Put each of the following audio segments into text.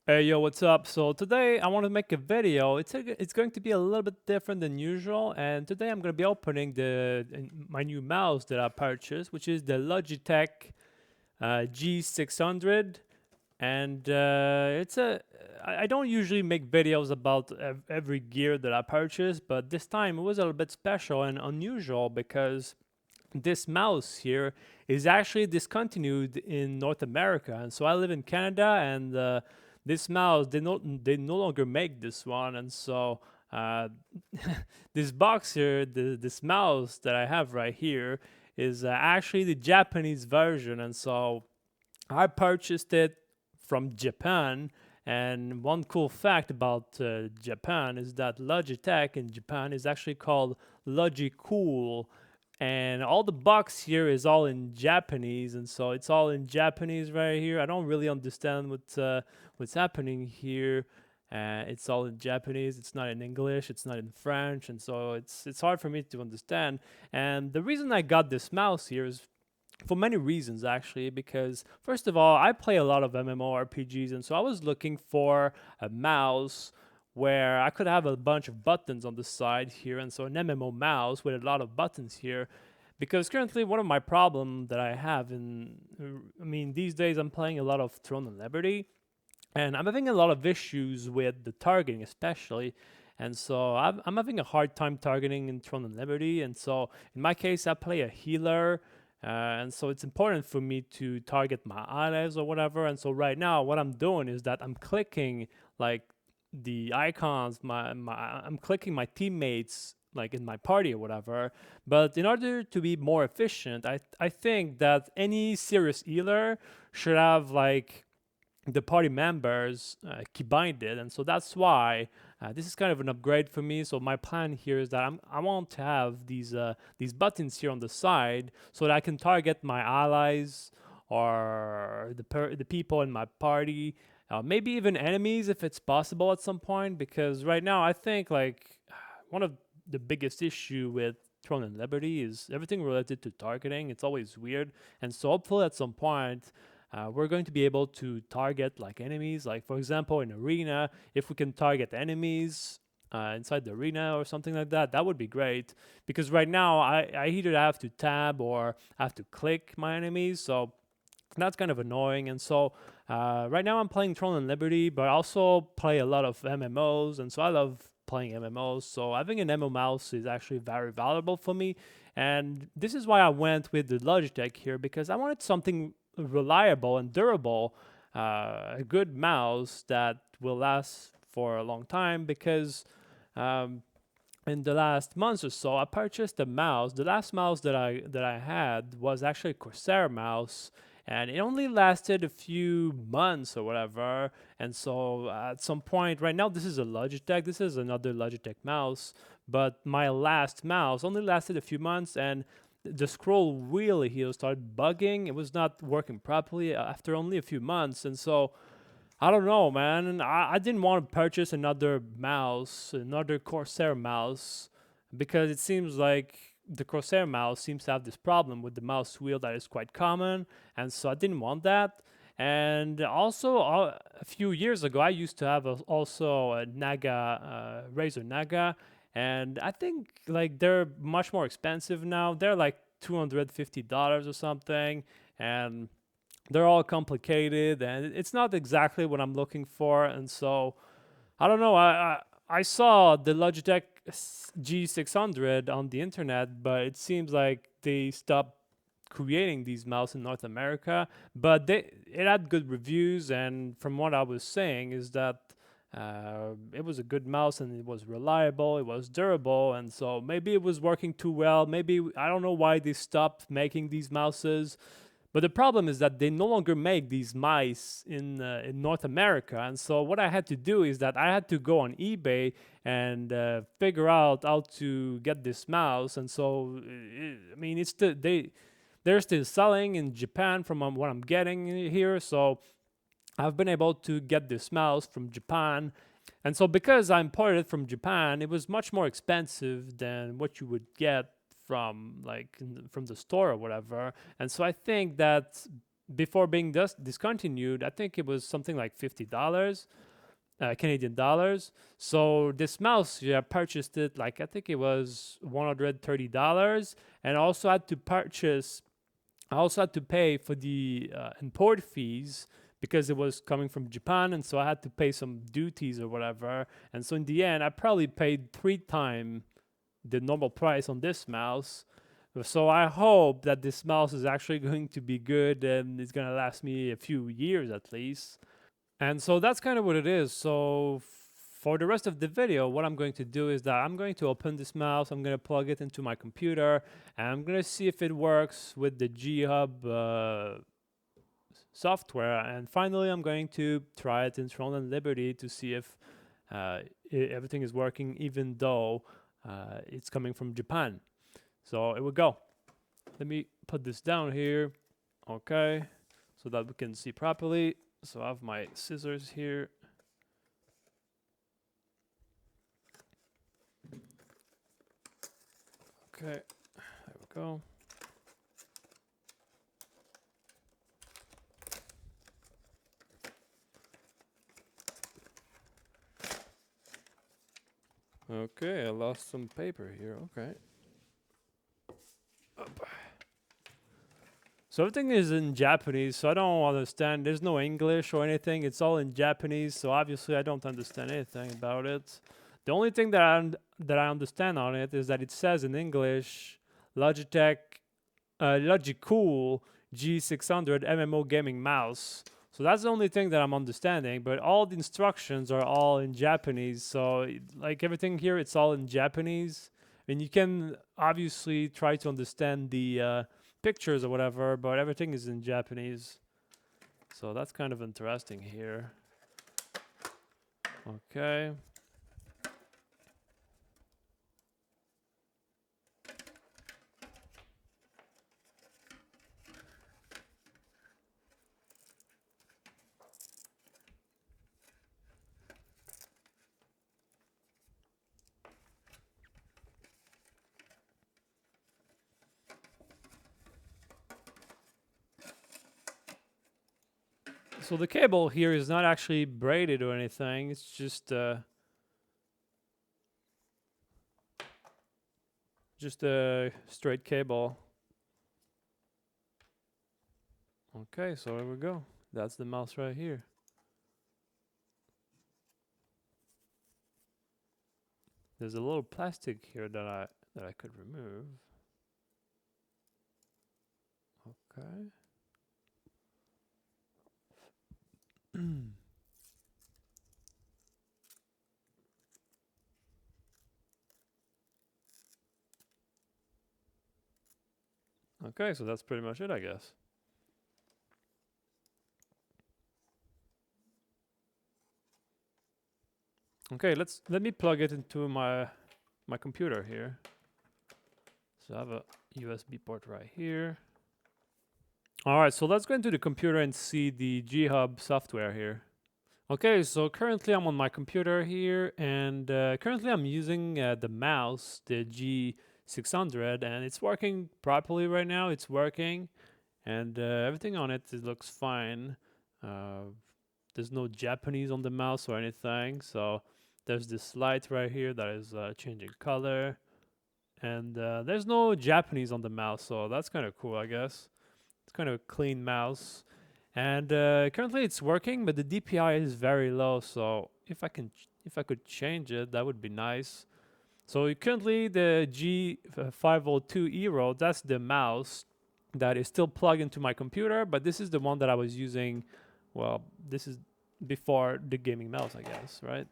Hey yo, what's up? So today I want to make a video. It's going to be a little bit different than usual, and today I'm going to be opening my new mouse that I purchased, which is the Logitech G600, and I don't usually make videos about every gear that I purchase, but this time it was a little bit special and unusual because this mouse here is actually discontinued in North America, and so I live in Canada, and this mouse they no longer make this one, and so uh, this box here, this mouse that I have right here, is actually the Japanese version, and so I purchased it from Japan. And one cool fact about Japan is that Logitech in Japan is actually called Logicool, and all the box here is all in Japanese, and so it's all in Japanese right here. I don't really understand what's happening here. It's all in Japanese. It's not in English. It's not in French, and so it's hard for me to understand. And the reason I got this mouse here is for many reasons actually, because first of all, I play a lot of MMORPGs, and so I was looking for a mouse where I could have a bunch of buttons on the side here, and so an MMO mouse with a lot of buttons here. Because currently, one of my problem that I have I mean, these days I'm playing a lot of Throne and Liberty, and I'm having a lot of issues with the targeting, especially. And so I'm having a hard time targeting in Throne and Liberty. And so in my case, I play a healer. And so it's important for me to target my allies or whatever. And so right now, what I'm doing is that I'm clicking like the icons, I'm clicking my teammates like in my party or whatever. But in order to be more efficient, I think that any serious healer should have like the party members keybind it, and so that's why this is kind of an upgrade for me. So my plan here is that I want to have these buttons here on the side so that I can target my allies or the people in my party, maybe even enemies if it's possible at some point. Because right now I think like one of the biggest issue with Throne and Liberty is everything related to targeting. It's always weird, and so hopefully at some point we're going to be able to target like enemies. Like for example, in arena, if we can target enemies inside the arena or something like that, that would be great. Because right now, I either have to tab or have to click my enemies, so that's kind of annoying. And so right now I'm playing Throne and Liberty, but I also play a lot of MMOs, and so I love playing MMOs. So having an MMO mouse is actually very valuable for me. And this is why I went with the Logitech here, because I wanted something reliable and durable, a good mouse that will last for a long time. Because um, in the last months or so, I purchased a mouse. The last mouse that I had was actually a Corsair mouse, and it only lasted a few months or whatever. And so at some point, right now, this is a Logitech. This is another Logitech mouse, but my last mouse only lasted a few months, and the scroll wheel here started bugging. It was not working properly after only a few months, and so I don't know, man. I didn't want to purchase another mouse, another Corsair mouse, because it seems like the Corsair mouse seems to have this problem with the mouse wheel that is quite common, and so I didn't want that. And also, a few years ago, I used to have also a Naga, Razer Naga, and I think like they're much more expensive now. They're like $250 or something, and they're all complicated, and it's not exactly what I'm looking for. And so I don't know. I saw the Logitech G600 on the internet, but it seems like they stopped creating these mouse in North America. But it had good reviews, and from what I was saying is that it was a good mouse and it was reliable, it was durable, and so maybe it was working too well. Maybe I don't know why they stopped making these mouses, but the problem is that they no longer make these mice in North America, and so what I had to do is that I had to go on eBay and figure out how to get this mouse. And so I mean, they're still selling in Japan from what I'm getting here. So I've been able to get this mouse from Japan. And so because I imported it from Japan, it was much more expensive than what you would get from from the store or whatever. And so I think that before being discontinued, I think it was something like $50, Canadian dollars. So this mouse, yeah, I purchased it like I think it was $130, and I also had to pay for the import fees because it was coming from Japan, and so I had to pay some duties or whatever. And so in the end, I probably paid 3 times the normal price on this mouse. So I hope that this mouse is actually going to be good and it's going to last me a few years at least. And so that's kind of what it is. So for the rest of the video, what I'm going to do is that I'm going to open this mouse, I'm going to plug it into my computer, and I'm going to see if it works with the G-Hub software. And finally, I'm going to try it in Throne and Liberty to see if everything is working, even though it's coming from Japan. So it will go. Let me put this down here. Okay, so that we can see properly. So I have my scissors here. Okay, there we go. Okay, I lost some paper here. Okay. Up. So everything is in Japanese, so I don't understand. There's no English or anything. It's all in Japanese, so obviously I don't understand anything about it. The only thing that I understand on it is that it says in English, Logitech Logitech G600 MMO gaming mouse. So that's the only thing that I'm understanding, but all the instructions are all in Japanese. So like everything here, it's all in Japanese. And you can obviously try to understand the pictures or whatever, but everything is in Japanese. So that's kind of interesting here. Okay. So the cable here is not actually braided or anything. It's just a straight cable. Okay, so here we go. That's the mouse right here. There's a little plastic here that I could remove. Okay. Okay, so that's pretty much it, I guess. Okay, let me plug it into my computer here. So I have a USB port right here. All right, so let's go into the computer and see the G-Hub software here. Okay, so currently I'm on my computer here, and currently I'm using the mouse, the G600, and it's working properly right now. It's working, and everything on it looks fine. There's no Japanese on the mouse or anything, so there's this light right here that is changing color, and there's no Japanese on the mouse, so that's kind of cool, I guess. It's kind of a clean mouse. And currently it's working, but the DPI is very low. So if I could change it, that would be nice. So currently the G502 Eero, that's the mouse that is still plugged into my computer, but this is the one that I was using. Well, this is before the gaming mouse, I guess, right?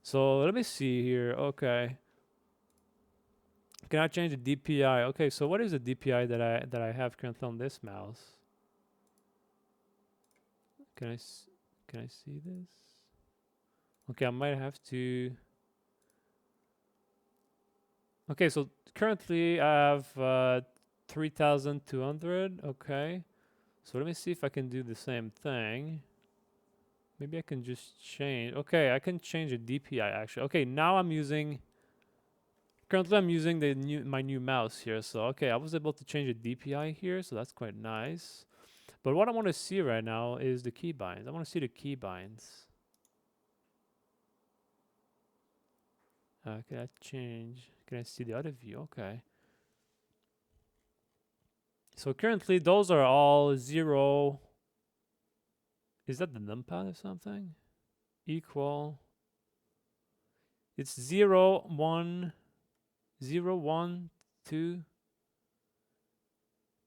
So let me see here. Okay. Can I change the DPI? Okay, so what is the DPI that I have currently on this mouse? Can I see this? Okay, I might have to. Okay, so currently I have 3,200. Okay, so let me see if I can do the same thing. Maybe I can just change. Okay, I can change the DPI actually. Okay, now I'm using. Currently, I'm using my new mouse here. So okay, I was able to change the DPI here, so that's quite nice. But what I want to see right now is the keybinds. I want to see the keybinds. Can I change? Can I see the other view? Okay. So currently those are all 0. Is that the numpad or something? Equal. It's 0, 1, 0, 1, 2,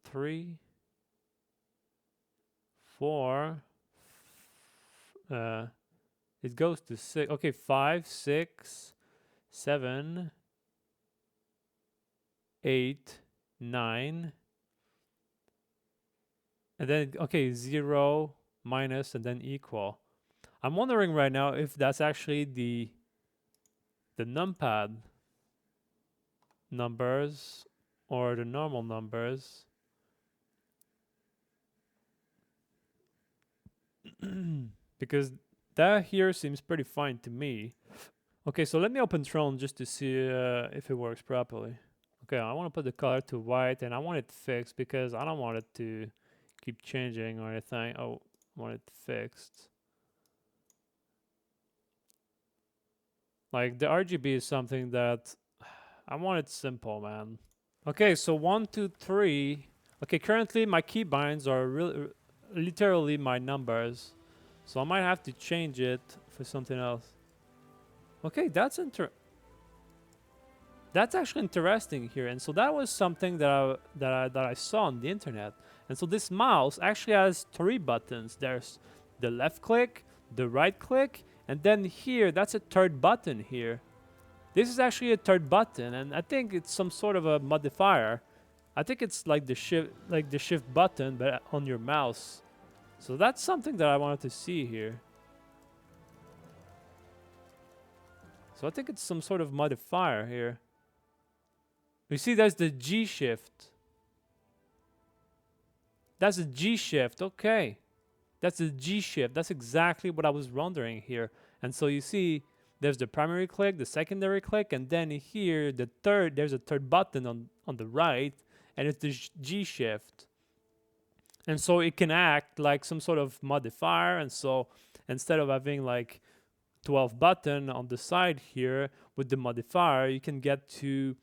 3, 4. It goes to 6. Okay, 5, 6, 7, 8, 9. And then, okay, 0, minus, and then equal. I'm wondering right now if that's actually the numpad numbers or the normal numbers. Because that here seems pretty fine to me. Okay, so let me open Throne just to see if it works properly. Okay, I want to put the color to white, and I want it fixed because I don't want it to keep changing or anything. Oh, I want it fixed. Like the RGB is something that I want it simple, man. Okay, so 1, 2, 3. Okay, currently my keybinds are literally my numbers, so I might have to change it for something else. Okay, that's actually interesting here, and so that was something that I saw on the internet. And so this mouse actually has 3 buttons. There's the left click, the right click, and then here that's a third button here. This is actually a third button, and I think it's some sort of a modifier. I think it's like the shift button, but on your mouse. So that's something that I wanted to see here. So I think it's some sort of modifier here. You see, there's the G shift. That's a G shift. Okay, that's a G shift. That's exactly what I was wondering here. And so you see, there's the primary click, the secondary click, and then here there's a third button on the right, and it's the G shift. And so it can act like some sort of modifier. And so instead of having like 12 button on the side here with the modifier, you can get to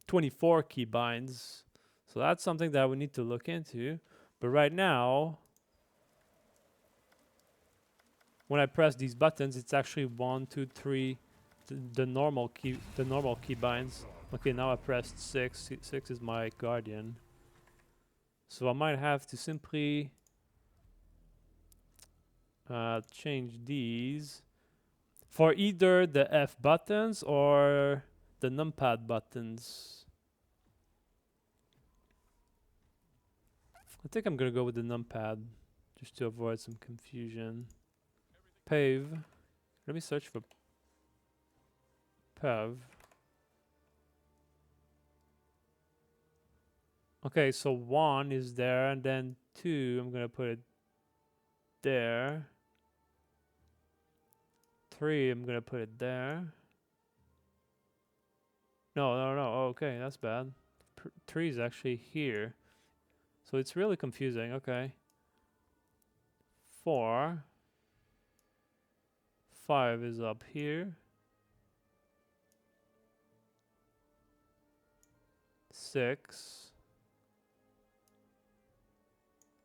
24 keybinds. So that's something that we need to look into. But right now, when I press these buttons, it's actually 1, 2, 3, the normal keybinds. Okay, now I pressed 6. 6 is my guardian. So I might have to simply change these for either the F buttons or the numpad buttons. I think I'm gonna go with the numpad just to avoid some confusion. Pave. Let me search for Pev. Okay, so 1 is there, and then 2, I'm gonna put it there. 3, I'm gonna put it there. No. Oh, okay, that's bad. 3 is actually here. So it's really confusing. Okay. 4. 5 is up here. 6.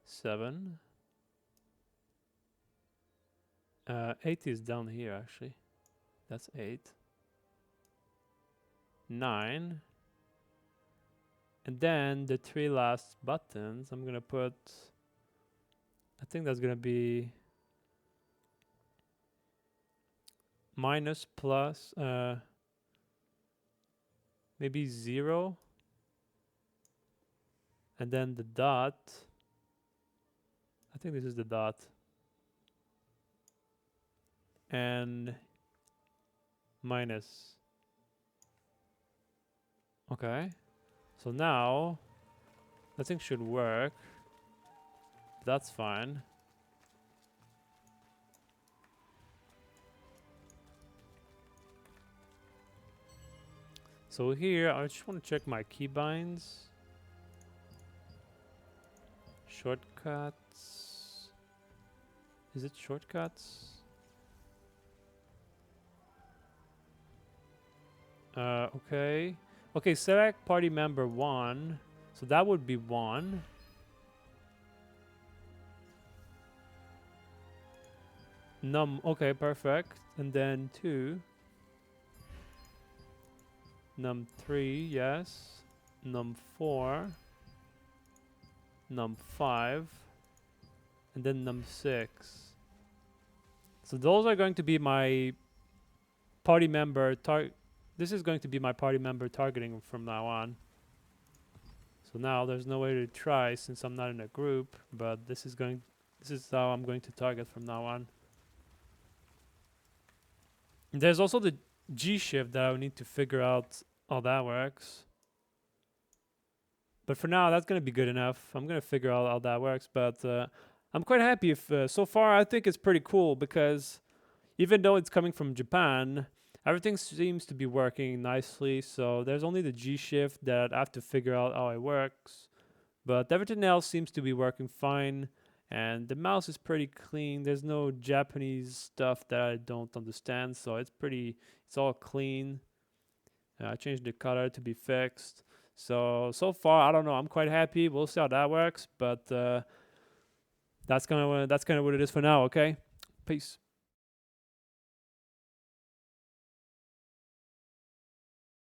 7. 8 is down here, actually. That's 8. 9. And then the 3 last buttons, I'm gonna put, I think that's gonna be minus, plus, maybe 0. And then the dot, I think this is the dot. And minus. Okay. So now, I think should work. That's fine. So here, I just want to check my keybinds. Shortcuts. Is it shortcuts? Okay. Okay, select party member 1. So that would be 1. Okay, perfect. And then 2. Num 3, yes. Num 4. Num 5. And then num 6. So those are going to be my party member this is going to be my party member targeting from now on. So now there's no way to try since I'm not in a group, but this is how I'm going to target from now on. There's also the G shift that I need to figure out how that works. But for now, that's going to be good enough. I'm going to figure out how that works, but I'm quite happy if so far I think it's pretty cool because even though it's coming from Japan, everything seems to be working nicely. So there's only the G shift that I have to figure out how it works. But everything else seems to be working fine. And the mouse is pretty clean. There's no Japanese stuff that I don't understand. So it's all clean. I changed the color to be fixed. So far, I don't know. I'm quite happy. We'll see how that works. But that's kind of what it is for now, okay? Peace.